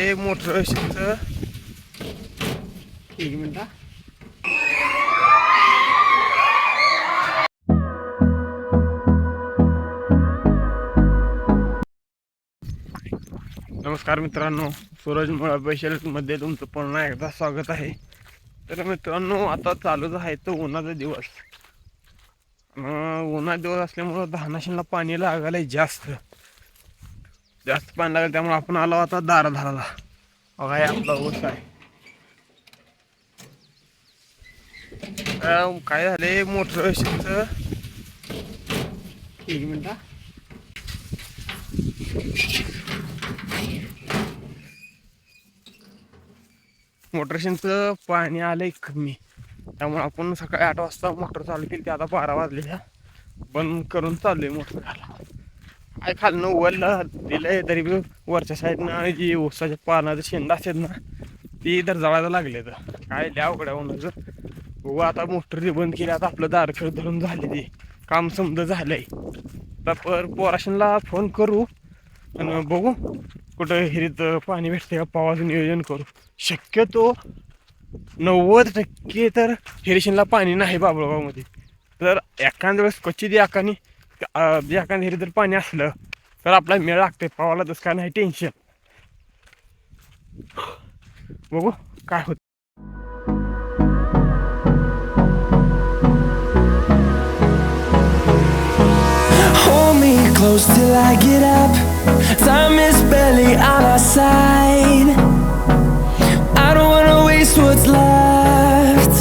झाले मोटर एक मिनिट. नमस्कार मित्रांनो, सूरज मुळा मध्ये तुमचं पुन्हा एकदा स्वागत आहे. तर मित्रांनो, आता चालूच आहे तो उन्हाचा दिवस. उन्हाचा दिवस असल्यामुळं धानाशीला पाणी लागायला जास्त पाणी लागेल. त्यामुळे आपण आलो आता दाराधाराला. बघा हे आपला ऊस आहे. काय झाले मोटर एक मिनिट. मोटरशीनचं पाणी आलंय कमी, त्यामुळे आपण सकाळी 8 वाजता मोटर चालू केली. ते आता 12 वाजलेल्या बंद करून चाललोय मोटर घाला. काय खालनं वरला दिलंय तरी बी वरच्या साईडनं जी ऊसाच्या पानाचं शेंडा असतात ना, ती तर जळायला लागले. तर काय द्या उघड्या होण्याचं बघू. आता मोटर बंद केली. आता आपलं दारखेळ धरून झाले, ते काम समजा झालंय. तर पोराशनला फोन करू आणि बघू कुठं हिरीत पाणी भेटते का, पावाचं नियोजन करू. शक्यतो 90% तर हिरीशनला पाणी नाही बाबळगावमध्ये. तर एखाद्या वेळेस क्वचित एखाद्या हिरी जर पाणी असलं तर आपला मेळ लागते पावाला. तसं काय नाही टेन्शन. बघू काय होत. Close till I get up. Time is barely on our side. I don't wanna waste what's left.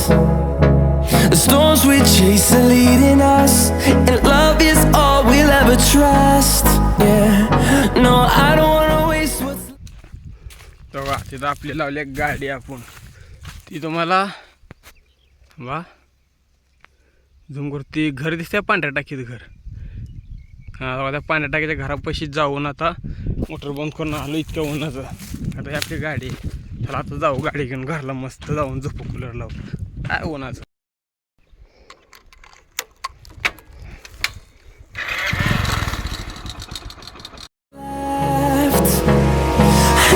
The storms we chase are leading us, and love is all we'll ever trust. Yeah, no, I don't wanna waste what's left. तेव्हा तिथं आपली लावली एक गाडी आपण. ती तुम्हाला वा झूम करते. घर दिसते पांढऱ्या टाकीचं घर. हा, त्या पाण्या टाकीच्या घरापाशी जाऊन आता मोटर बंद करून आलो. इतकं उन्हाचं. आता ही आपली गाडी. चला आता जाऊ गाडी घेऊन घरला. मस्त जाऊन झोपू कूलर लावून. काय उन्हाचं.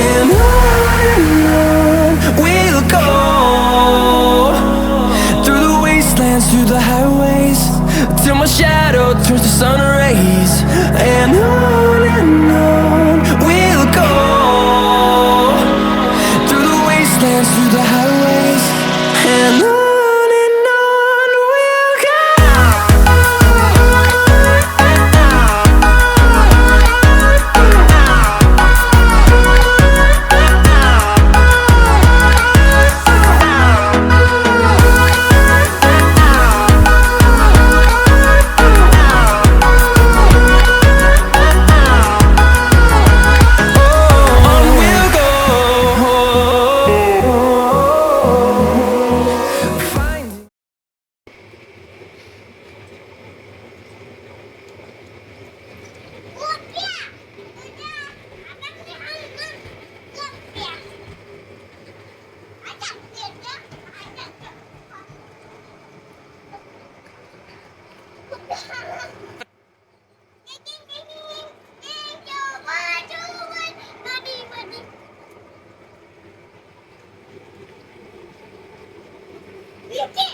And on we'll go, through the wastelands, through the highways, till my shadow turns to sun rays. And on we'll go, through the wastelands, through the highways. And on we'll go. You can't.